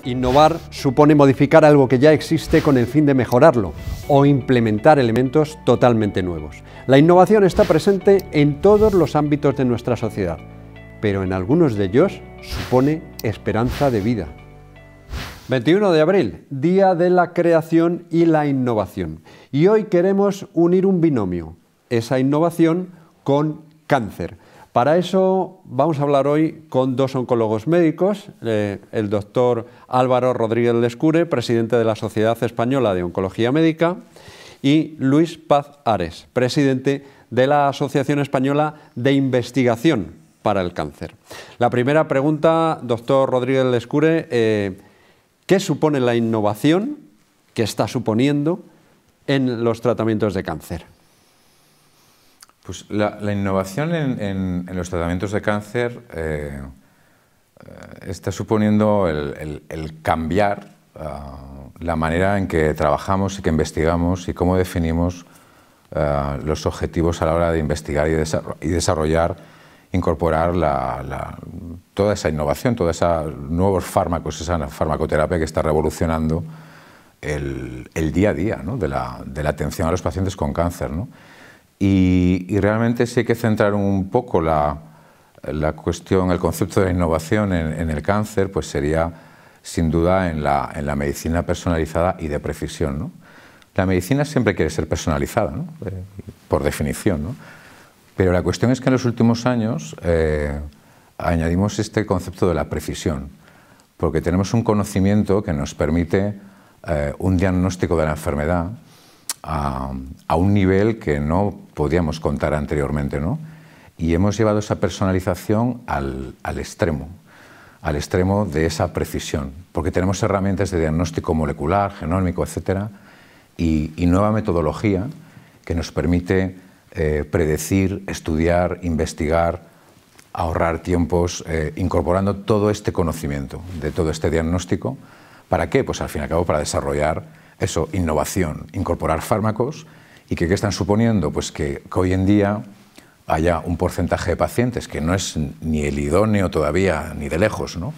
Innovar supone modificar algo que ya existe con el fin de mejorarlo o implementar elementos totalmente nuevos. La innovación está presente en todos los ámbitos de nuestra sociedad, pero en algunos de ellos supone esperanza de vida. 21 de abril, Día de la Creación y la Innovación. Y hoy queremos unir un binomio, esa innovación con cáncer. Para eso vamos a hablar hoy con dos oncólogos médicos, el doctor Álvaro Rodríguez Lescure, presidente de la Sociedad Española de Oncología Médica, y Luis Paz Ares, presidente de la Asociación Española de Investigación para el Cáncer. La primera pregunta, doctor Rodríguez Lescure, ¿qué supone la innovación que está suponiendo en los tratamientos de cáncer? Pues la innovación en los tratamientos de cáncer está suponiendo el cambiar la manera en que trabajamos y que investigamos y cómo definimos los objetivos a la hora de investigar y desarrollar, incorporar toda esa innovación, todos esos nuevos fármacos, esa farmacoterapia que está revolucionando el día a día, ¿no? de la atención a los pacientes con cáncer, ¿no? Y realmente sí hay que centrar un poco la cuestión, el concepto de la innovación en el cáncer, pues sería sin duda en la medicina personalizada y de precisión, ¿no? La medicina siempre quiere ser personalizada, ¿no? Por definición, ¿no? Pero la cuestión es que en los últimos años añadimos este concepto de la precisión, porque tenemos un conocimiento que nos permite un diagnóstico de la enfermedad a un nivel que no podíamos contar anteriormente, ¿no? Y hemos llevado esa personalización al extremo de esa precisión, porque tenemos herramientas de diagnóstico molecular, genómico, etcétera, y nueva metodología que nos permite predecir, estudiar, investigar, ahorrar tiempos, incorporando todo este conocimiento de todo este diagnóstico. ¿Para qué? Pues al fin y al cabo para desarrollar eso, innovación, incorporar fármacos y que ¿qué están suponiendo? Pues que hoy en día haya un porcentaje de pacientes que no es ni el idóneo todavía, ni de lejos, ¿no?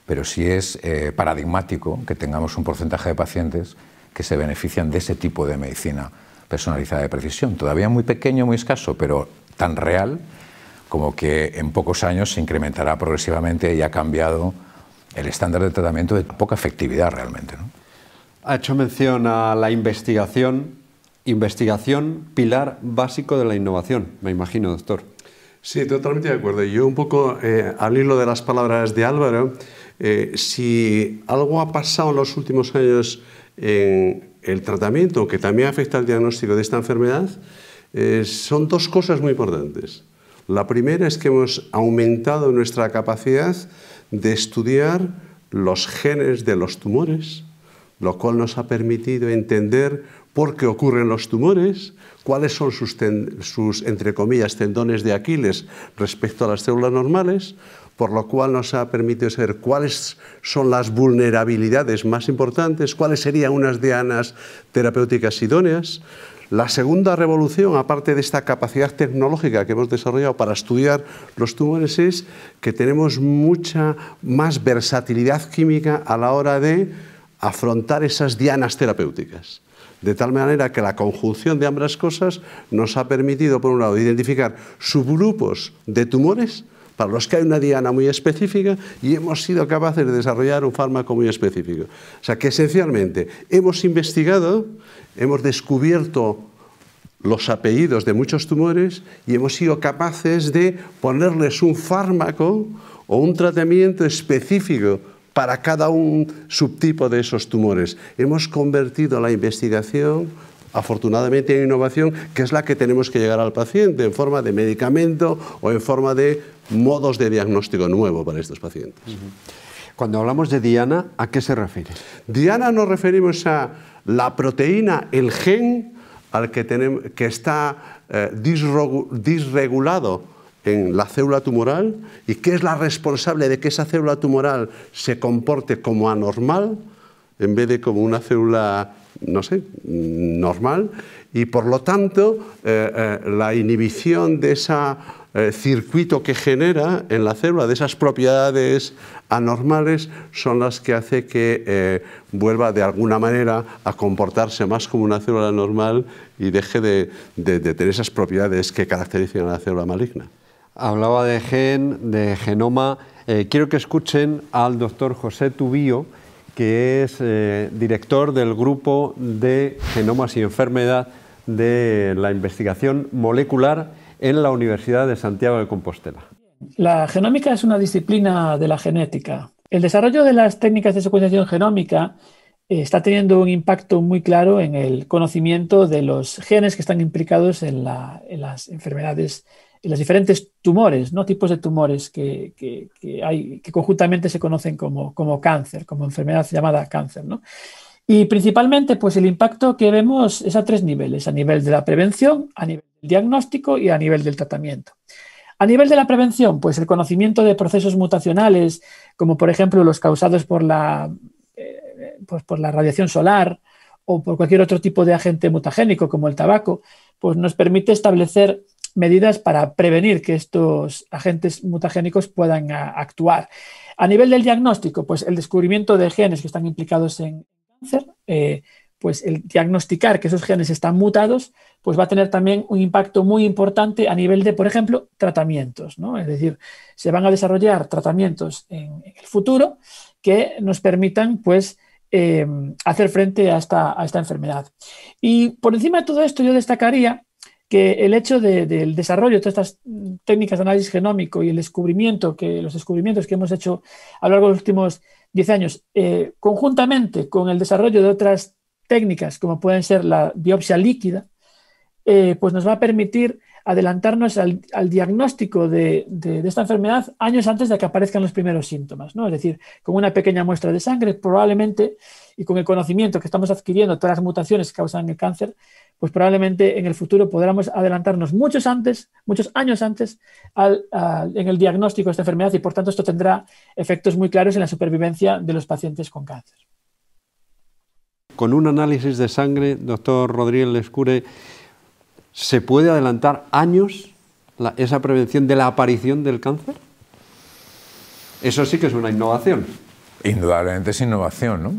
Pero sí es paradigmático que tengamos un porcentaje de pacientes que se benefician de ese tipo de medicina personalizada de precisión. Todavía muy pequeño, muy escaso, pero tan real como que en pocos años se incrementará progresivamente y ha cambiado el estándar de tratamiento de poca efectividad realmente, ¿no? Ha hecho mención a la investigación, pilar básico de la innovación, me imagino, doctor. Sí, totalmente de acuerdo. Yo un poco, al hilo de las palabras de Álvaro, si algo ha pasado en los últimos años en el tratamiento, que también afecta al diagnóstico de esta enfermedad, son dos cosas muy importantes. La primera es que hemos aumentado nuestra capacidad de estudiar los genes de los tumores, lo cual nos ha permitido entender por qué ocurren los tumores, cuáles son sus entre comillas, tendones de Aquiles respecto a las células normales, por lo cual nos ha permitido saber cuáles son las vulnerabilidades más importantes, cuáles serían unas dianas terapéuticas idóneas. La segunda revolución, aparte de esta capacidad tecnológica que hemos desarrollado para estudiar los tumores, es que tenemos mucha más versatilidad química a la hora de afrontar esas dianas terapéuticas. De tal manera que la conjunción de ambas cosas nos ha permitido, por un lado, identificar subgrupos de tumores para los que hay una diana muy específica y hemos sido capaces de desarrollar un fármaco muy específico. O sea que esencialmente hemos investigado, hemos descubierto los apellidos de muchos tumores y hemos sido capaces de ponerles un fármaco o un tratamiento específico para cada un subtipo de esos tumores. Hemos convertido la investigación, afortunadamente, en innovación, que es la que tenemos que llegar al paciente en forma de medicamento o en forma de modos de diagnóstico nuevo para estos pacientes. Cuando hablamos de diana, ¿a qué se refiere? Diana nos referimos a la proteína, el gen al que está disregulado en la célula tumoral y que es la responsable de que esa célula tumoral se comporte como anormal en vez de como una célula, no sé, normal, y por lo tanto la inhibición de esa circuito que genera en la célula, de esas propiedades anormales, son las que hace que vuelva de alguna manera a comportarse más como una célula normal y deje de tener esas propiedades que caracterizan a la célula maligna. Hablaba de gen, de genoma. Quiero que escuchen al doctor José Tubío, que es director del grupo de genomas y enfermedad de la investigación molecular en la Universidad de Santiago de Compostela. La genómica es una disciplina de la genética. El desarrollo de las técnicas de secuenciación genómica está teniendo un impacto muy claro en el conocimiento de los genes que están implicados en las enfermedades, en los diferentes tumores, ¿no? Tipos de tumores que conjuntamente se conocen como cáncer, como enfermedad llamada cáncer, ¿no? Y principalmente, pues el impacto que vemos es a 3 niveles: a nivel de la prevención, a nivel del diagnóstico y a nivel del tratamiento. A nivel de la prevención, pues el conocimiento de procesos mutacionales, como por ejemplo los causados por la radiación solar o por cualquier otro tipo de agente mutagénico como el tabaco, pues nos permite establecer medidas para prevenir que estos agentes mutagénicos puedan actuar. A nivel del diagnóstico, pues el descubrimiento de genes que están implicados en cáncer, pues el diagnosticar que esos genes están mutados, pues va a tener también un impacto muy importante a nivel de, por ejemplo, tratamientos, ¿no? Es decir, se van a desarrollar tratamientos en el futuro que nos permitan, pues, hacer frente a esta enfermedad. Y por encima de todo esto yo destacaría que el hecho del desarrollo de todas estas técnicas de análisis genómico y los descubrimientos que hemos hecho a lo largo de los últimos 10 años, conjuntamente con el desarrollo de otras técnicas como pueden ser la biopsia líquida, pues nos va a permitir adelantarnos al diagnóstico de esta enfermedad años antes de que aparezcan los primeros síntomas, ¿no? Es decir, con una pequeña muestra de sangre probablemente, y con el conocimiento que estamos adquiriendo de todas las mutaciones que causan el cáncer, pues probablemente en el futuro podamos adelantarnos muchos años antes en el diagnóstico de esta enfermedad, y por tanto esto tendrá efectos muy claros en la supervivencia de los pacientes con cáncer. Con un análisis de sangre, doctor Rodríguez Lescure, ¿se puede adelantar años esa prevención de la aparición del cáncer? Eso sí que es una innovación. Indudablemente es innovación, ¿no?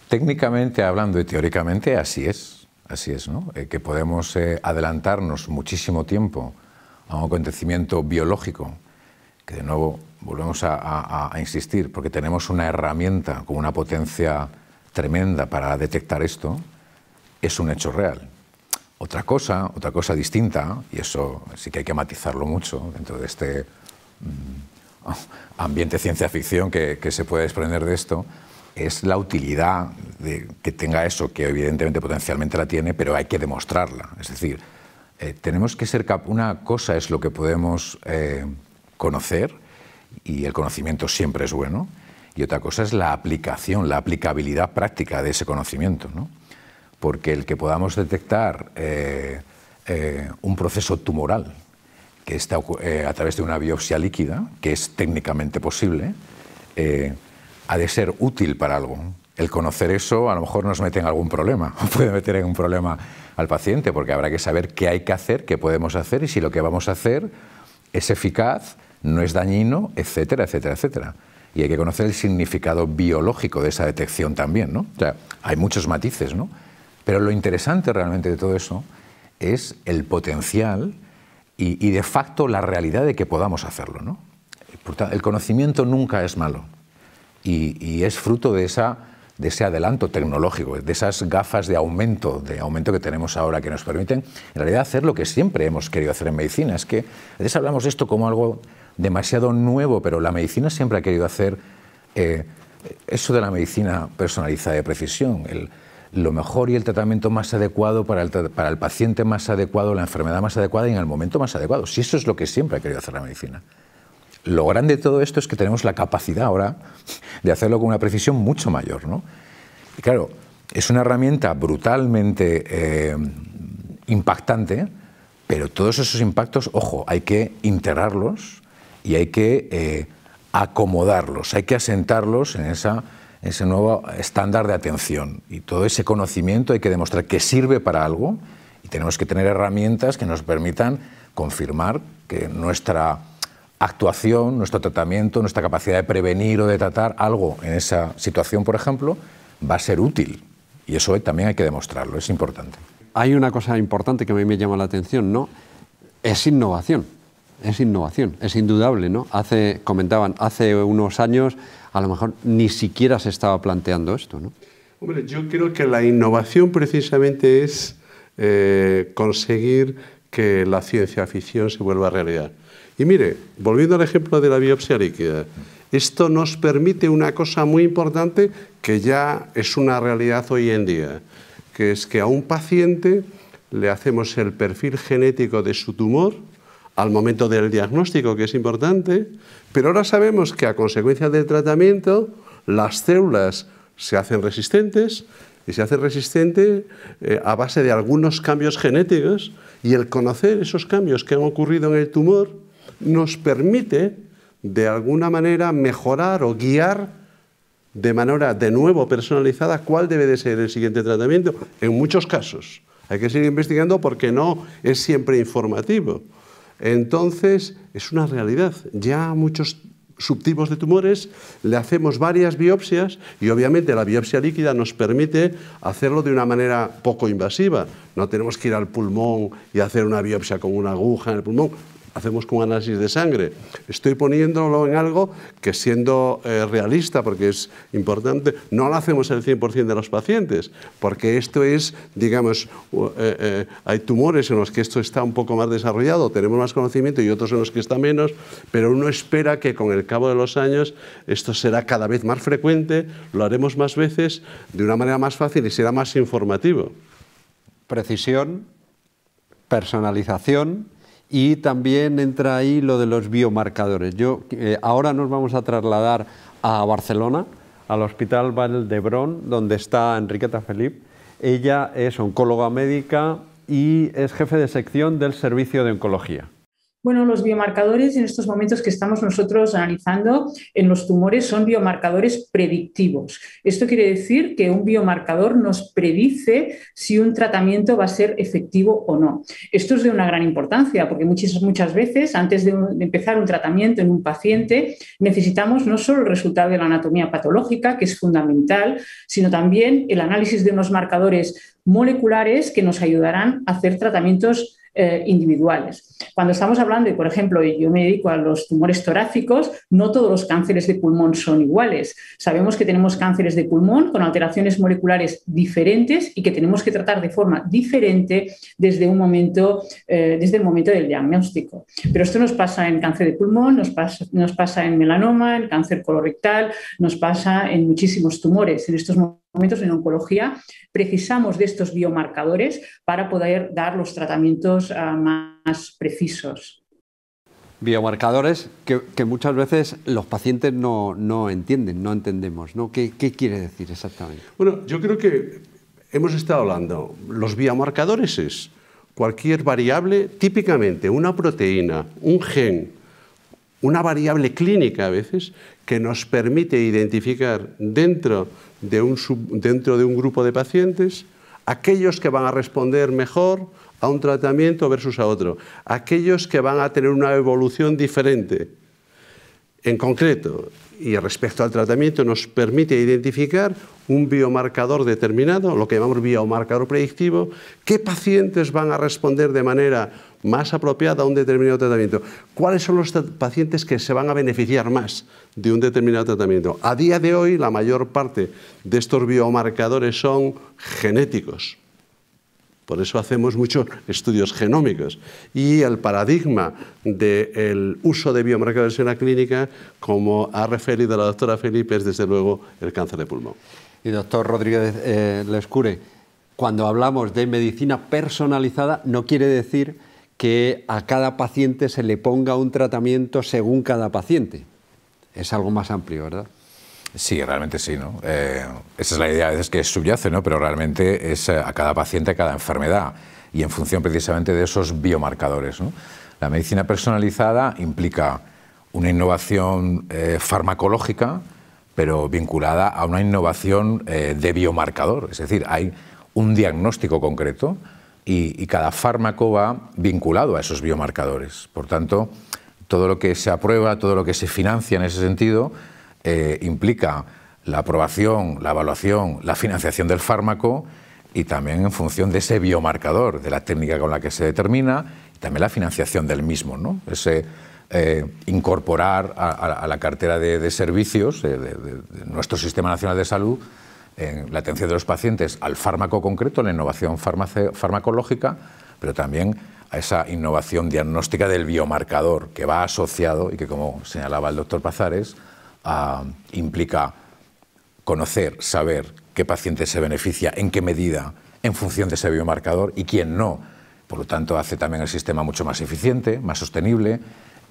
Técnicamente hablando y teóricamente así es, ¿no? Que podemos adelantarnos muchísimo tiempo a un acontecimiento biológico, que de nuevo volvemos a insistir, porque tenemos una herramienta con una potencia tremenda para detectar esto, es un hecho real. Otra cosa distinta, y eso sí que hay que matizarlo mucho dentro de este ambiente ciencia ficción que se puede desprender de esto, es la utilidad de que tenga eso, que evidentemente potencialmente la tiene, pero hay que demostrarla. Es decir, tenemos que ser una cosa es lo que podemos conocer, y el conocimiento siempre es bueno, y otra cosa es la aplicación, la aplicabilidad práctica de ese conocimiento, ¿no? Porque el que podamos detectar un proceso tumoral que está a través de una biopsia líquida, que es técnicamente posible, ha de ser útil para algo. El conocer eso a lo mejor nos mete en algún problema, o puede meter en un problema al paciente, porque habrá que saber qué hay que hacer, qué podemos hacer, y si lo que vamos a hacer es eficaz, no es dañino, etcétera, etcétera, etcétera. Y hay que conocer el significado biológico de esa detección también, ¿no? O sea, hay muchos matices, ¿no? Pero lo interesante realmente de todo eso es el potencial y de facto la realidad de que podamos hacerlo, ¿no? Por tanto, el conocimiento nunca es malo y es fruto de ese adelanto tecnológico, de esas gafas de aumento que tenemos ahora, que nos permiten en realidad hacer lo que siempre hemos querido hacer en medicina. Es que a veces hablamos de esto como algo demasiado nuevo, pero la medicina siempre ha querido hacer eso de la medicina personalizada de precisión, lo mejor y el tratamiento más adecuado para el paciente más adecuado, la enfermedad más adecuada y en el momento más adecuado. Si eso es lo que siempre ha querido hacer la medicina. Lo grande de todo esto es que tenemos la capacidad ahora de hacerlo con una precisión mucho mayor, ¿no? Y claro, es una herramienta brutalmente impactante, pero todos esos impactos, ojo, hay que integrarlos y hay que acomodarlos, hay que asentarlos en ese nuevo estándar de atención. Y todo ese conocimiento hay que demostrar que sirve para algo, y tenemos que tener herramientas que nos permitan confirmar que nuestra actuación, nuestro tratamiento, nuestra capacidad de prevenir o de tratar algo en esa situación, por ejemplo, va a ser útil. Y eso también hay que demostrarlo, es importante. Hay una cosa importante que a mí me llama la atención, ¿no? Es innovación, es indudable, ¿no? Comentaban, hace unos años a lo mejor ni siquiera se estaba planteando esto, ¿no? Hombre, yo creo que la innovación precisamente es conseguir que la ciencia ficción se vuelva realidad. Y mire, volviendo al ejemplo de la biopsia líquida, esto nos permite una cosa muy importante que ya es una realidad hoy en día, que es que a un paciente le hacemos el perfil genético de su tumor al momento del diagnóstico, que es importante, pero ahora sabemos que a consecuencia del tratamiento las células se hacen resistentes y se hacen resistentes a base de algunos cambios genéticos, y el conocer esos cambios que han ocurrido en el tumor nos permite de alguna manera mejorar o guiar de manera de nuevo personalizada cuál debe de ser el siguiente tratamiento. En muchos casos hay que seguir investigando porque no es siempre informativo. Entonces es una realidad. Ya a muchos subtipos de tumores le hacemos varias biopsias y obviamente la biopsia líquida nos permite hacerlo de una manera poco invasiva. No tenemos que ir al pulmón y hacer una biopsia con una aguja en el pulmón. Hacemos con análisis de sangre. Estoy poniéndolo en algo que, siendo realista, porque es importante, no lo hacemos el 100% de los pacientes, porque esto es, digamos, hay tumores en los que esto está un poco más desarrollado, tenemos más conocimiento, y otros en los que está menos, pero uno espera que con el cabo de los años esto será cada vez más frecuente, lo haremos más veces, de una manera más fácil y será más informativo. Precisión, personalización. Y también entra ahí lo de los biomarcadores. Ahora nos vamos a trasladar a Barcelona, al Hospital Vall d'Hebron, donde está Enriqueta Felip. Ella es oncóloga médica y es jefe de sección del Servicio de Oncología. Bueno, los biomarcadores en estos momentos que estamos nosotros analizando en los tumores son biomarcadores predictivos. Esto quiere decir que un biomarcador nos predice si un tratamiento va a ser efectivo o no. Esto es de una gran importancia porque muchas veces antes de empezar un tratamiento en un paciente necesitamos no solo el resultado de la anatomía patológica, que es fundamental, sino también el análisis de unos marcadores moleculares que nos ayudarán a hacer tratamientos individuales. Cuando estamos hablando, y por ejemplo, yo me dedico a los tumores torácicos, no todos los cánceres de pulmón son iguales. Sabemos que tenemos cánceres de pulmón con alteraciones moleculares diferentes y que tenemos que tratar de forma diferente desde el momento del diagnóstico. Pero esto nos pasa en cáncer de pulmón, nos pasa en melanoma, en cáncer colorectal, nos pasa en muchísimos tumores. En estos momentos en oncología precisamos de estos biomarcadores para poder dar los tratamientos más precisos. Biomarcadores que muchas veces los pacientes no entienden, no entendemos, ¿no? ¿Qué quiere decir exactamente? Bueno, yo creo que hemos estado hablando, los biomarcadores es cualquier variable, típicamente una proteína, un gen, una variable clínica a veces, que nos permite identificar dentro de un grupo de pacientes aquellos que van a responder mejor a un tratamiento versus a otro, aquellos que van a tener una evolución diferente. En concreto, y respecto al tratamiento, nos permite identificar un biomarcador determinado, lo que llamamos biomarcador predictivo, qué pacientes van a responder de manera más apropiada a un determinado tratamiento, cuáles son los pacientes que se van a beneficiar más de un determinado tratamiento. A día de hoy, la mayor parte de estos biomarcadores son genéticos. Por eso hacemos muchos estudios genómicos. Y el paradigma del uso de biomarcadores en la clínica, como ha referido la doctora Felipe, es desde luego el cáncer de pulmón. Y doctor Rodríguez Lescure, cuando hablamos de medicina personalizada, no quiere decir que a cada paciente se le ponga un tratamiento según cada paciente. Es algo más amplio, ¿verdad? Sí, realmente sí, ¿no? Esa es la idea a veces que subyace, ¿no? Pero realmente es a cada paciente, a cada enfermedad y en función precisamente de esos biomarcadores, ¿no? La medicina personalizada implica una innovación farmacológica, pero vinculada a una innovación de biomarcador. Es decir, hay un diagnóstico concreto y cada fármaco va vinculado a esos biomarcadores. Por tanto, todo lo que se aprueba, todo lo que se financia en ese sentido, implica la aprobación, la evaluación, la financiación del fármaco y también en función de ese biomarcador, de la técnica con la que se determina y también la financiación del mismo, ¿no? Ese incorporar a la cartera de servicios de nuestro Sistema Nacional de Salud en la atención de los pacientes al fármaco concreto, la innovación farmacológica, pero también a esa innovación diagnóstica del biomarcador que va asociado y que, como señalaba el doctor Pazares, implica conocer, saber qué paciente se beneficia, en qué medida, en función de ese biomarcador y quién no. Por lo tanto, hace también el sistema mucho más eficiente, más sostenible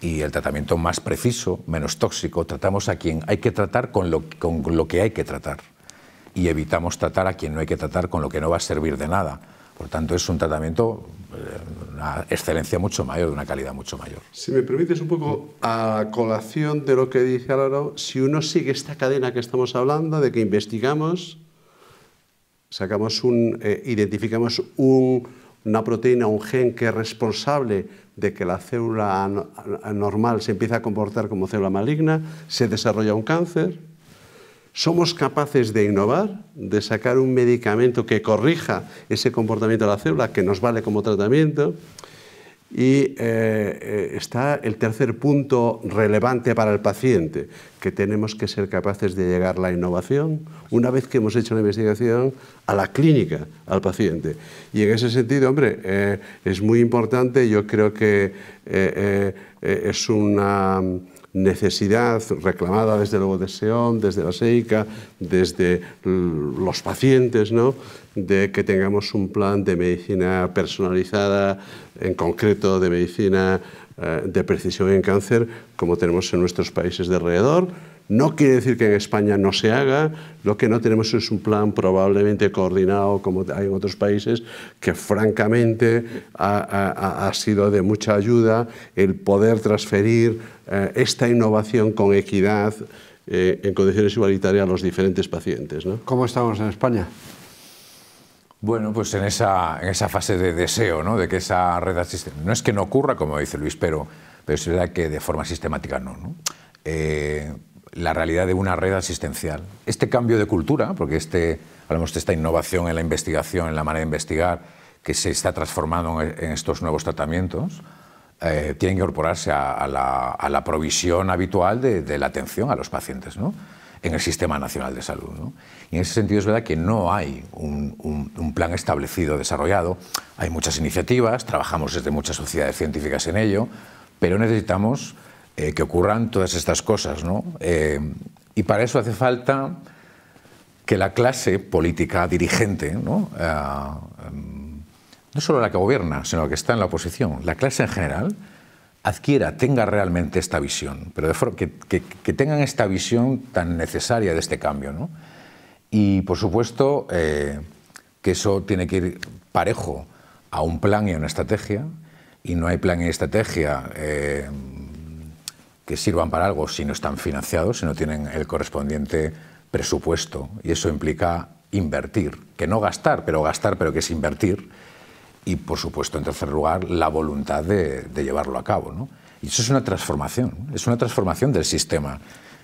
y el tratamiento más preciso, menos tóxico. Tratamos a quien hay que tratar con lo que hay que tratar y evitamos tratar a quien no hay que tratar con lo que no va a servir de nada. Por tanto, es un tratamiento de una excelencia mucho mayor, de una calidad mucho mayor. Si me permites un poco a colación de lo que dice Álvaro, si uno sigue esta cadena que estamos hablando, de que investigamos, identificamos una proteína, un gen que es responsable de que la célula normal se empiece a comportar como célula maligna, se desarrolla un cáncer. Somos capaces de innovar, de sacar un medicamento que corrija ese comportamiento de la célula, que nos vale como tratamiento. Y está el tercer punto relevante para el paciente, que tenemos que ser capaces de llegar a la innovación, una vez que hemos hecho la investigación, a la clínica, al paciente. Y en ese sentido, hombre, es muy importante, yo creo que es una necesidad reclamada desde luego de SEOM, desde la SEICA, desde los pacientes, ¿no?, de que tengamos un plan de medicina personalizada, en concreto de medicina de precisión en cáncer, como tenemos en nuestros países de alrededor. No quiere decir que en España no se haga, lo que no tenemos es un plan probablemente coordinado como hay en otros países, que francamente ha sido de mucha ayuda el poder transferir esta innovación con equidad en condiciones igualitarias a los diferentes pacientes, ¿no? ¿Cómo estamos en España? Bueno, pues en esa fase de deseo, ¿no?, de que esa red asistencial, no es que no ocurra, como dice Luis, pero es verdad que de forma sistemática no, ¿no? La realidad de una red asistencial. Este cambio de cultura, porque hablamos de esta innovación en la investigación, en la manera de investigar, que se está transformando en estos nuevos tratamientos, tiene que incorporarse a la provisión habitual de la atención a los pacientes, ¿no?, en el Sistema Nacional de Salud, ¿no? Y en ese sentido es verdad que no hay un plan establecido, desarrollado. Hay muchas iniciativas, trabajamos desde muchas sociedades científicas en ello, pero necesitamos que ocurran todas estas cosas, ¿no? Y para eso hace falta que la clase política dirigente, ¿no?, no solo la que gobierna, sino la que está en la oposición, la clase en general, tenga realmente esta visión, pero de forma que tengan esta visión tan necesaria de este cambio, ¿no? Y, por supuesto, que eso tiene que ir parejo a un plan y a una estrategia, y no hay plan y estrategia que sirvan para algo si no están financiados, si no tienen el correspondiente presupuesto, y eso implica invertir, que no gastar, pero que es invertir. Y, por supuesto, en tercer lugar, la voluntad de llevarlo a cabo, ¿no? Y eso es una transformación del sistema.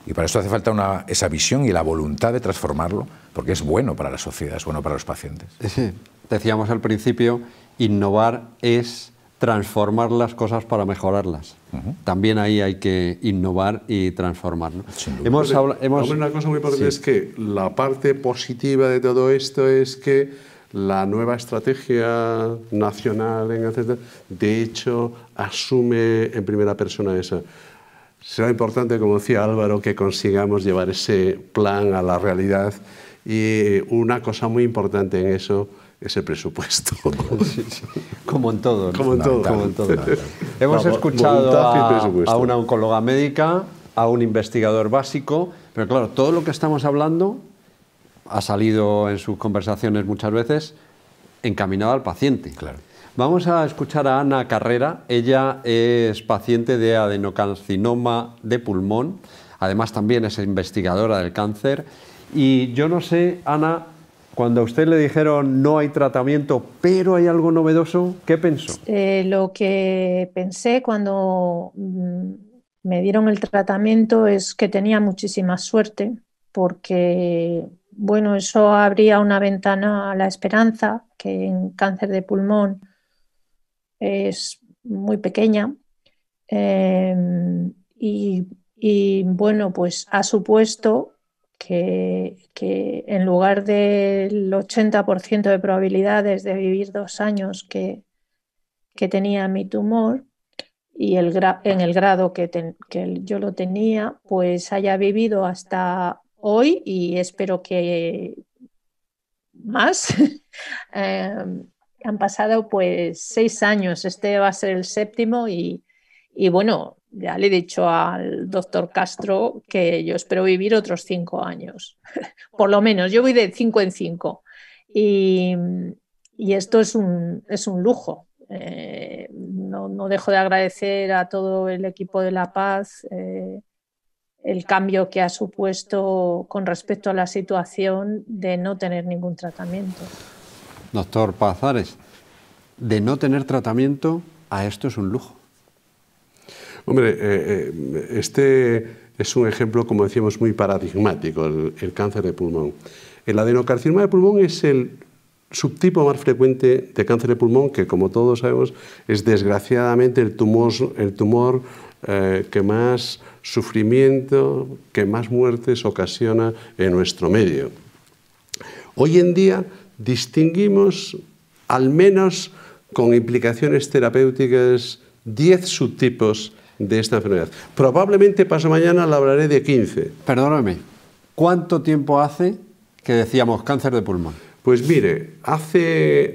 Y para eso hace falta esa visión y la voluntad de transformarlo, porque es bueno para la sociedad, es bueno para los pacientes. Sí. Decíamos al principio, innovar es transformar las cosas para mejorarlas. También ahí hay que innovar y transformar, ¿no? Una cosa muy importante es que la parte positiva de todo esto es que la nueva estrategia nacional, de hecho, asume en primera persona eso. Será importante, como decía Álvaro, que consigamos llevar ese plan a la realidad, y una cosa muy importante en eso es el presupuesto. Sí, sí. Como en todo, ¿no? Como en todo. Hemos escuchado a una oncóloga médica, a un investigador básico, pero claro, todo lo que estamos hablando ha salido en sus conversaciones muchas veces encaminado al paciente. Claro. Vamos a escuchar a Ana Carrera. Ella es paciente de adenocarcinoma de pulmón, además también es investigadora del cáncer. Y yo no sé, Ana, Cuando a usted le dijeron no hay tratamiento, pero hay algo novedoso, ¿qué pensó? Lo que pensé cuando me dieron el tratamiento es que tenía muchísima suerte, porque bueno, eso abría una ventana a la esperanza, que en cáncer de pulmón es muy pequeña. Y bueno, pues ha supuesto que en lugar del 80% de probabilidades de vivir 2 años que tenía mi tumor, y en el grado que yo lo tenía, pues haya vivido hasta hoy, y espero que más. Han pasado pues 6 años, este va a ser el 7º, y bueno, ya le he dicho al doctor Castro que yo espero vivir otros 5 años, por lo menos. Yo voy de 5 en 5, y esto es un lujo. No dejo de agradecer a todo el equipo de La Paz el cambio que ha supuesto con respecto a la situación de no tener ningún tratamiento. Doctor Pazares, de no tener tratamiento a esto es un lujo. Hombre, este es un ejemplo, como decíamos, muy paradigmático, el cáncer de pulmón. El adenocarcinoma de pulmón es el subtipo más frecuente de cáncer de pulmón, que como todos sabemos es desgraciadamente el tumor que más sufrimiento, que más muertes ocasiona en nuestro medio. Hoy en día distinguimos, al menos con implicaciones terapéuticas, 10 subtipos de esta enfermedad. Probablemente pasado mañana le hablaré de 15. Perdóname, ¿cuánto tiempo hace que decíamos cáncer de pulmón? Pues mire,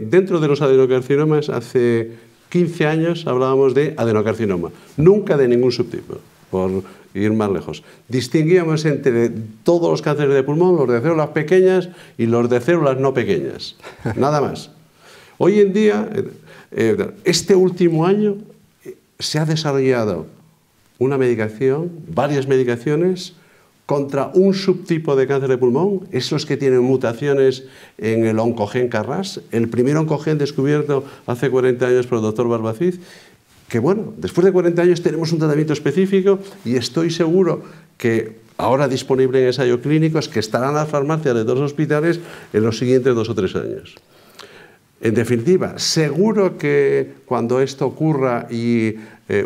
dentro de los adenocarcinomas, hace 15 años hablábamos de adenocarcinoma, nunca de ningún subtipo, por ir más lejos. Distinguíamos entre todos los cánceres de pulmón, los de células pequeñas y los de células no pequeñas, nada más. Hoy en día, este último año, se ha desarrollado una medicación, varias medicaciones, contra un subtipo de cáncer de pulmón, esos que tienen mutaciones en el oncogen KRAS, el primer oncogen descubierto hace 40 años por el doctor Barbacid, que bueno, después de 40 años tenemos un tratamiento específico, y estoy seguro que ahora disponible en ensayos clínicos, que estarán en las farmacias de todos los hospitales en los siguientes 2 o 3 años. En definitiva, seguro que cuando esto ocurra y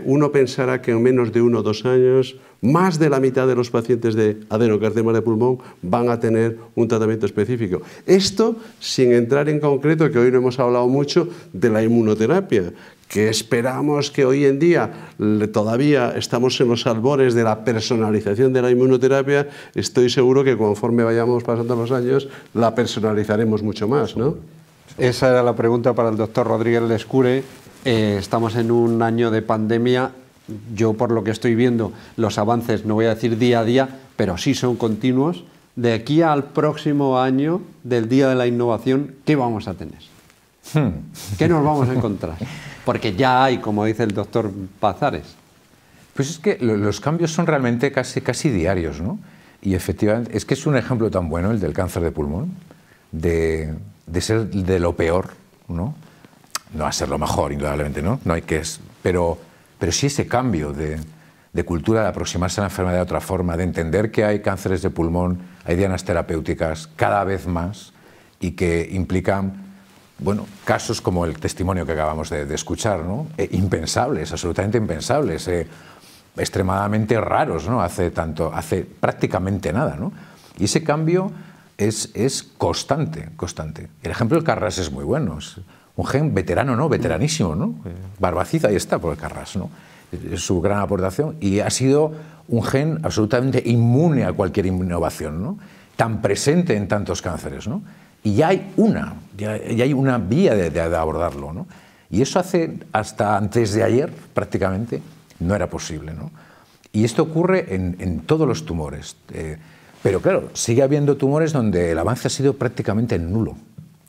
uno pensará que en menos de 1 o 2 años, más de la mitad de los pacientes de adenocarcinoma de pulmón van a tener un tratamiento específico. Esto sin entrar en concreto, que hoy no hemos hablado mucho, de la inmunoterapia, que esperamos que hoy en día todavía estamos en los albores de la personalización de la inmunoterapia. Estoy seguro que conforme vayamos pasando los años, la personalizaremos mucho más, ¿no? Esa era la pregunta para el doctor Rodríguez Lescure. Estamos en un año de pandemia. Yo, por lo que estoy viendo, los avances, no voy a decir día a día, pero sí son continuos. De aquí al próximo año del Día de la Innovación, ¿qué vamos a tener? ¿Qué nos vamos a encontrar? Porque ya hay, como dice el doctor Pazares. Pues es que los cambios son realmente casi diarios, ¿no? Y efectivamente, es que es un ejemplo tan bueno el del cáncer de pulmón, de ser de lo peor, ¿no? No a ser lo mejor, indudablemente, ¿no? No hay que... Pero sí ese cambio de cultura, de aproximarse a la enfermedad de otra forma, de entender que hay cánceres de pulmón, hay dianas terapéuticas cada vez más, y que implican, bueno, casos como el testimonio que acabamos de escuchar, ¿no? Impensables, absolutamente impensables, extremadamente raros, ¿no? Hace prácticamente nada, ¿no? Y ese cambio es constante. El ejemplo del KRAS es muy bueno. Es un gen veterano, ¿no? Veteranísimo, ¿no? Barbacid, ahí está por el KRAS, ¿no? Es su gran aportación, y ha sido un gen absolutamente inmune a cualquier innovación, ¿no? Tan presente en tantos cánceres, ¿no? Y ya hay una vía de abordarlo, ¿no? Y eso hasta antes de ayer, prácticamente, no era posible, ¿no? Y esto ocurre en todos los tumores. Pero claro, sigue habiendo tumores donde el avance ha sido prácticamente nulo.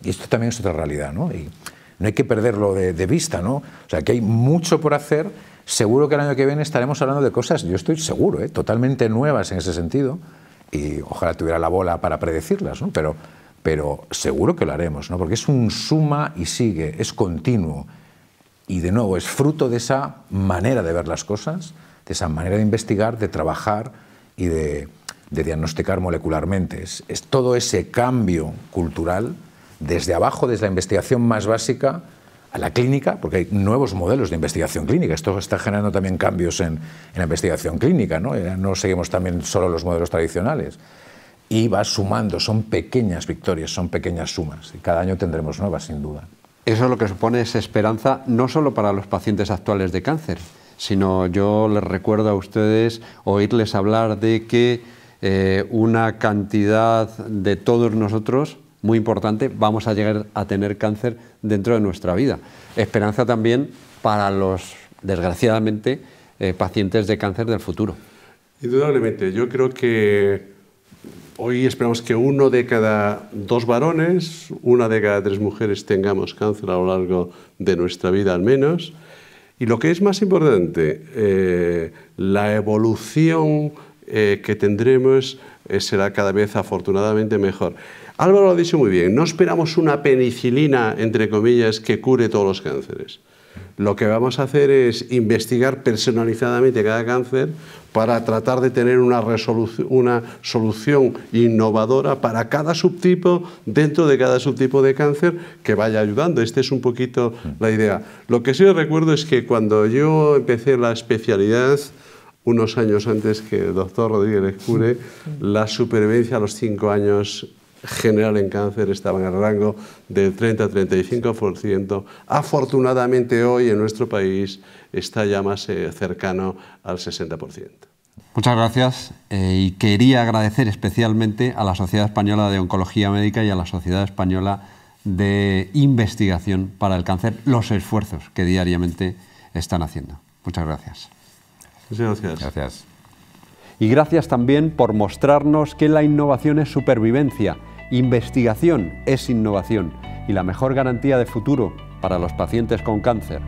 Y esto también es otra realidad, ¿no? Y no hay que perderlo de vista, ¿no? O sea, que hay mucho por hacer. Seguro que el año que viene estaremos hablando de cosas, yo estoy seguro, totalmente nuevas en ese sentido. Y ojalá tuviera la bola para predecirlas, ¿no? Pero pero seguro que lo haremos, ¿no? Porque es un suma y sigue, es continuo. Y de nuevo, es fruto de esa manera de ver las cosas, de esa manera de investigar, de trabajar y de diagnosticar molecularmente. Es todo ese cambio cultural, desde abajo, desde la investigación más básica a la clínica, porque hay nuevos modelos de investigación clínica. Esto está generando también cambios en la investigación clínica, ¿no? No seguimos también solo los modelos tradicionales. Y va sumando, son pequeñas victorias, son pequeñas sumas. Y cada año tendremos nuevas, sin duda. Eso es lo que supone esa esperanza, no solo para los pacientes actuales de cáncer, sino yo les recuerdo a ustedes oírles hablar de que una cantidad de todos nosotros muy importante vamos a llegar a tener cáncer dentro de nuestra vida. Esperanza también para los, desgraciadamente, pacientes de cáncer del futuro. Indudablemente, yo creo que hoy esperamos que 1 de cada 2 varones, 1 de cada 3 mujeres tengamos cáncer a lo largo de nuestra vida al menos. Y lo que es más importante, la evolución que tendremos será cada vez afortunadamente mejor. Álvaro lo ha dicho muy bien, no esperamos una penicilina, entre comillas, que cure todos los cánceres. Lo que vamos a hacer es investigar personalizadamente cada cáncer para tratar de tener una solución innovadora para cada subtipo, dentro de cada subtipo de cáncer, que vaya ayudando. Esta es un poquito la idea. Lo que sí recuerdo es que cuando yo empecé la especialidad, unos años antes que el doctor Rodríguez Lezcure, la supervivencia a los 5 años general en cáncer estaba en el rango del 30-35%. Afortunadamente hoy en nuestro país está ya más cercano al 60%. Muchas gracias y quería agradecer especialmente a la Sociedad Española de Oncología Médica y a la Sociedad Española de Investigación para el Cáncer los esfuerzos que diariamente están haciendo. Muchas gracias. Muchas gracias. Gracias. Y gracias también por mostrarnos que la innovación es supervivencia, investigación es innovación y la mejor garantía de futuro para los pacientes con cáncer.